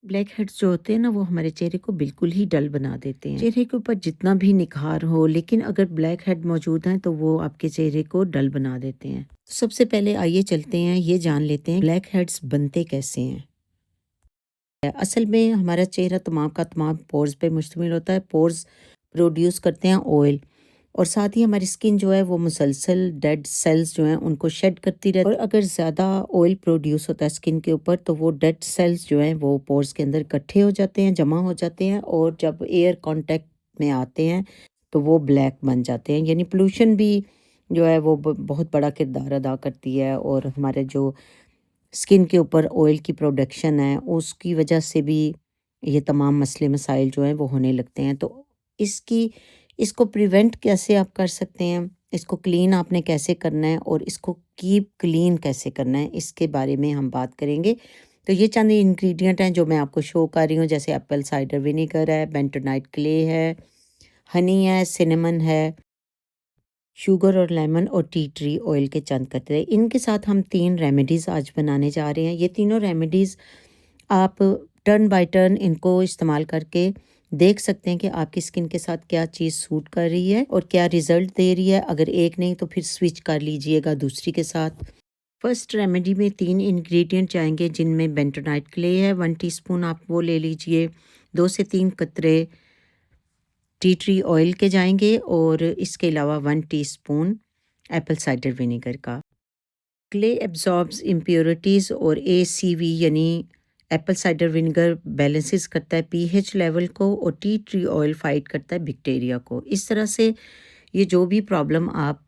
Black heads जो होते हैं ना वो हमारे चेहरे को बिल्कुल ही डल बना देते हैं। चेहरे के ऊपर जितना भी निखार हो लेकिन अगर ब्लैक हेड मौजूद हैं तो वो आपके चेहरे को डल बना देते हैं। तो सबसे पहले आइए चलते हैं ये जान लेते हैं ब्लैक हेड्स बनते कैसे हैं। असल में हमारा चेहरा तमाम का तमाम पोर्स पे मुश्तमिल होता है। पोर्स प्रोड्यूस करते हैं ऑयल और साथ ही हमारी स्किन जो है वो मुसलसल डेड सेल्स जो हैं उनको शेड करती रहती है और अगर ज़्यादा ऑयल प्रोड्यूस होता है स्किन के ऊपर तो वो डेड सेल्स जो हैं वो पोर्स के अंदर इकट्ठे हो जाते हैं, जमा हो जाते हैं और जब एयर कांटेक्ट में आते हैं तो वो ब्लैक बन जाते हैं। यानी पोल्यूशन भी जो है वो बहुत बड़ा किरदार अदा करती है और हमारे जो स्किन के ऊपर ऑयल की प्रोडक्शन है उसकी वजह से भी ये तमाम मसले मसाइल जो हैं वो होने लगते हैं। तो इसकी इसको प्रिवेंट कैसे आप कर सकते हैं, इसको क्लीन आपने कैसे करना है और इसको कीप क्लीन कैसे करना है, इसके बारे में हम बात करेंगे। तो ये चंद इंग्रेडिएंट हैं जो मैं आपको शो कर रही हूँ, जैसे एप्पल साइडर विनेगर है, बेंटोनाइट क्ले है, हनी है, सिनेमन है, शुगर और लेमन और टी ट्री ऑयल के चंद कतरे। इनके साथ हम 3 रेमेडीज़ आज बनाने जा रहे हैं। ये तीनों रेमेडीज़ आप टर्न बाय टर्न इनको इस्तेमाल करके देख सकते हैं कि आपकी स्किन के साथ क्या चीज़ सूट कर रही है और क्या रिज़ल्ट दे रही है। अगर एक नहीं तो फिर स्विच कर लीजिएगा दूसरी के साथ। फर्स्ट रेमेडी में 3 इंग्रेडिएंट जाएँगे जिनमें बेंटोनाइट क्ले है 1 टीस्पून आप वो ले लीजिए। 2 से 3 कतरे टी ट्री ऑयल के जाएँगे और इसके अलावा 1 टीस्पून एप्पल साइडर विनेगर का। क्ले एब्जॉर्ब्स इम्प्योरिटीज़ और एसीवी यानी एप्पल साइडर विनेगर बैलेंसेस करता है पीएच लेवल को और टी ट्री ऑयल फाइट करता है बैक्टीरिया को। इस तरह से ये जो भी प्रॉब्लम आप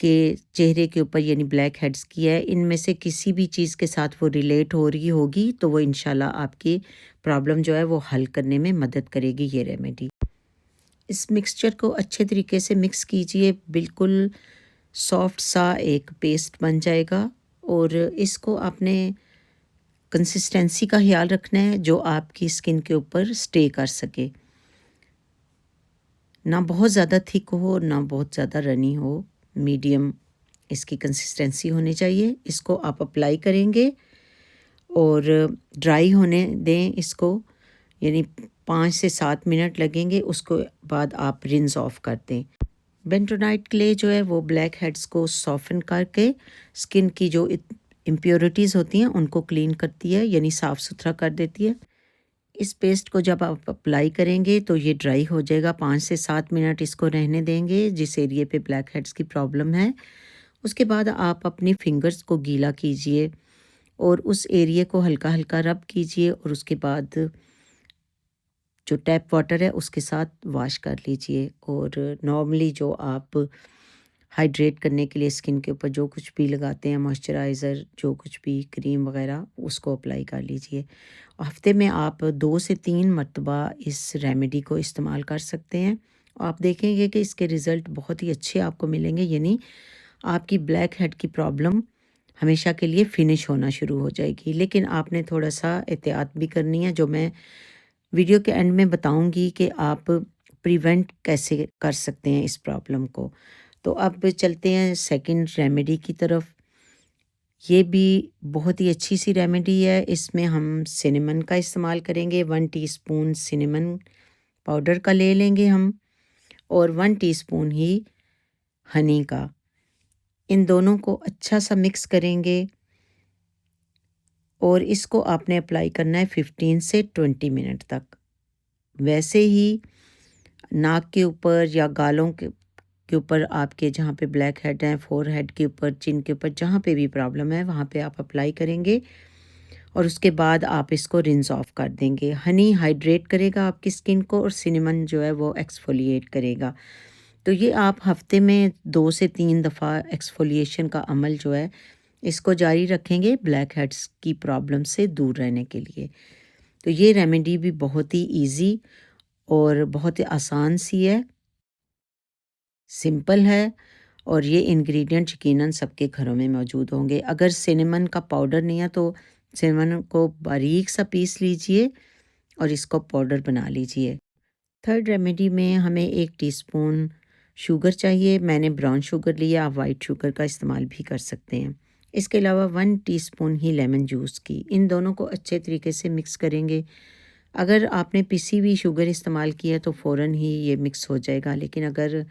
के चेहरे के ऊपर यानी ब्लैक हेड्स की है, इनमें से किसी भी चीज़ के साथ वो रिलेट हो रही होगी तो वो इंशाल्लाह आपकी प्रॉब्लम जो है वो हल करने में मदद करेगी ये रेमेडी। इस मिक्सचर को अच्छे तरीके से मिक्स कीजिए, बिल्कुल सॉफ्ट सा एक पेस्ट बन जाएगा और इसको आपने कंसिस्टेंसी का ख्याल रखना है जो आपकी स्किन के ऊपर स्टे कर सके। ना बहुत ज़्यादा थिक हो ना बहुत ज़्यादा रनी हो, मीडियम इसकी कंसिस्टेंसी होनी चाहिए। इसको आप अप्लाई करेंगे और ड्राई होने दें इसको, यानी 5 से 7 मिनट लगेंगे, उसको बाद आप रिंस ऑफ कर दें। बेंटोनाइट क्ले जो है वो ब्लैक हेड्स को सॉफ्टन करके स्किन की जो इम्प्योरिटीज़ होती हैं उनको क्लीन करती है यानी साफ़ सुथरा कर देती है। इस पेस्ट को जब आप अप्लाई करेंगे तो ये ड्राई हो जाएगा। 5 से 7 मिनट इसको रहने देंगे जिस एरिए पे ब्लैक हेड्स की प्रॉब्लम है। उसके बाद आप अपनी फिंगर्स को गीला कीजिए और उस एरिए को हल्का हल्का रब कीजिए और उसके बाद जो टैप वाटर है उसके साथ वॉश कर लीजिए। और नॉर्मली जो आप हाइड्रेट करने के लिए स्किन के ऊपर जो कुछ भी लगाते हैं मॉइस्चराइज़र, जो कुछ भी क्रीम वगैरह, उसको अप्लाई कर लीजिए। हफ्ते में आप 2 से 3 मरतबा इस रेमेडी को इस्तेमाल कर सकते हैं। आप देखेंगे कि इसके रिज़ल्ट बहुत ही अच्छे आपको मिलेंगे, यानी आपकी ब्लैक हेड की प्रॉब्लम हमेशा के लिए फ़िनिश होना शुरू हो जाएगी। लेकिन आपने थोड़ा-सा एहतियात भी करनी है, जो मैं वीडियो के एंड में बताऊंगी कि आप प्रिवेंट कैसे कर सकते हैं इस प्रॉब्लम को। तो अब चलते हैं सेकंड रेमेडी की तरफ। ये भी बहुत ही अच्छी सी रेमेडी है। इसमें हम सिनेमन का इस्तेमाल करेंगे। 1 टीस्पून सिनेमन पाउडर का ले लेंगे हम और 1 टीस्पून ही हनी का। इन दोनों को अच्छा सा मिक्स करेंगे और इसको आपने अप्लाई करना है 15 से 20 मिनट तक। वैसे ही नाक के ऊपर या गालों के ऊपर आपके जहाँ पे ब्लैक हेड हैं, फोरहेड के ऊपर, चिन के ऊपर, जहाँ पे भी प्रॉब्लम है वहाँ पे आप अप्लाई करेंगे और उसके बाद आप इसको रिंस ऑफ कर देंगे। हनी हाइड्रेट करेगा आपकी स्किन को और सिनेमन जो है वो एक्सफोलिएट करेगा। तो ये आप हफ्ते में 2 से 3 दफ़ा एक्सफोलिएशन का अमल जो है इसको जारी रखेंगे ब्लैक हेड्स की प्रॉब्लम से दूर रहने के लिए। तो ये रेमेडी भी बहुत ही ईज़ी और बहुत ही आसान सी है, सिंपल है और ये इंग्रेडिएंट यकीनन सबके घरों में मौजूद होंगे। अगर सिनेमन का पाउडर नहीं है तो सिनेमन को बारीक सा पीस लीजिए और इसको पाउडर बना लीजिए। थर्ड रेमेडी में हमें 1 टीस्पून शुगर चाहिए। मैंने ब्राउन शुगर लिया, आप वाइट शुगर का इस्तेमाल भी कर सकते हैं। इसके अलावा 1 टीस्पून ही लेमन जूस की। इन दोनों को अच्छे तरीके से मिक्स करेंगे। अगर आपने पिसी हुई शुगर इस्तेमाल की है तो फ़ौरन ही ये मिक्स हो जाएगा, लेकिन अगर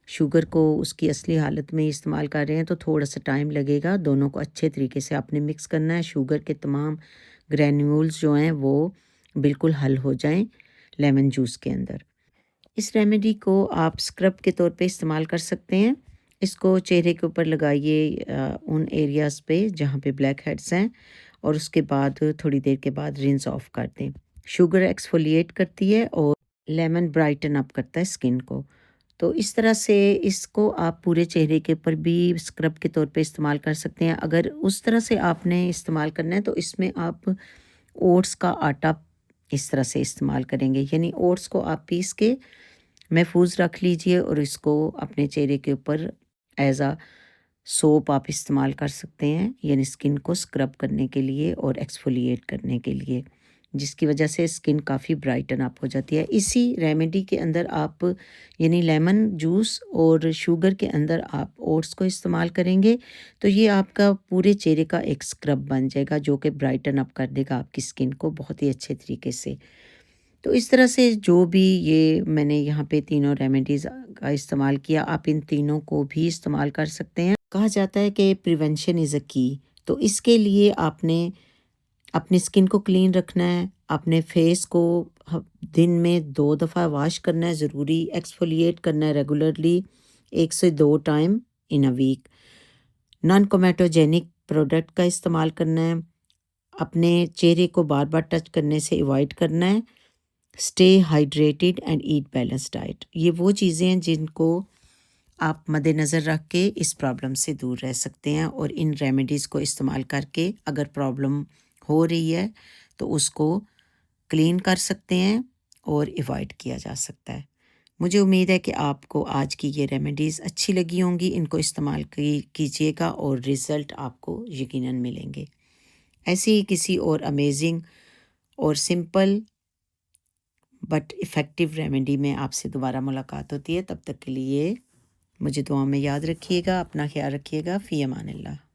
शुगर को उसकी असली हालत में इस्तेमाल कर रहे हैं तो थोड़ा-सा टाइम लगेगा। दोनों को अच्छे तरीके से आपने मिक्स करना है। शुगर के तमाम ग्रैन्यूल्स जो हैं वो बिल्कुल हल हो जाएँ लेमन जूस के अंदर। इस रेमेडी को आप स्क्रब के तौर पे इस्तेमाल कर सकते हैं। इसको चेहरे के ऊपर लगाइए उन एरियाज़ पे जहाँ पे ब्लैक हेड्स हैं, और उसके बाद थोड़ी देर के बाद रिंस ऑफ कर दें। शुगर एक्सफोलिएट करती है और लेमन ब्राइटन अप करता है स्किन को। तो इस तरह से इसको आप पूरे चेहरे के ऊपर भी स्क्रब के तौर पे इस्तेमाल कर सकते हैं। अगर उस तरह से आपने इस्तेमाल करना है तो इसमें आप ओट्स का आटा इस तरह से इस्तेमाल करेंगे, यानी ओट्स को आप पीस के महफूज रख लीजिए और इसको अपने चेहरे के ऊपर एज अ सोप आप इस्तेमाल कर सकते हैं, यानी स्किन को स्क्रब करने के लिए और एक्सफोलिएट करने के लिए, जिसकी वजह से स्किन काफ़ी ब्राइटन अप हो जाती है। इसी रेमेडी के अंदर आप यानी लेमन जूस और शुगर के अंदर आप ओट्स को इस्तेमाल करेंगे तो ये आपका पूरे चेहरे का एक स्क्रब बन जाएगा जो कि ब्राइटन अप कर देगा आपकी स्किन को बहुत ही अच्छे तरीके से। तो इस तरह से जो भी ये मैंने यहाँ पे तीनों रेमेडीज़ का इस्तेमाल किया, आप इन तीनों को भी इस्तेमाल कर सकते हैं। कहा जाता है कि प्रिवेंशन इज़ अ की, तो इसके लिए आपने अपनी स्किन को क्लीन रखना है, अपने फेस को दिन में 2 दफ़ा वॉश करना है ज़रूरी, एक्सफोलिएट करना है रेगुलरली 1 से 2 time in a week, non comedogenic product का इस्तेमाल करना है, अपने चेहरे को बार-बार टच करने से अवॉइड करना है, stay hydrated and eat balance diet. ये वो चीज़ें हैं जिनको आप मद्देनज़र रख के इस प्रॉब्लम से दूर रह सकते हैं, और इन रेमेडीज़ को इस्तेमाल करके अगर प्रॉब्लम हो रही है तो उसको क्लीन कर सकते हैं और अवॉइड किया जा सकता है। मुझे उम्मीद है कि आपको आज की ये रेमेडीज़ अच्छी लगी होंगी। इनको इस्तेमाल कीजिएगा और रिज़ल्ट आपको यकीनन मिलेंगे। ऐसी ही किसी और अमेजिंग और सिंपल बट इफ़ेक्टिव रेमेडी में आपसे दोबारा मुलाकात होती है। तब तक के लिए मुझे दुआ में याद रखिएगा। अपना ख्याल रखिएगा। फ़ी अमानिल्लाह।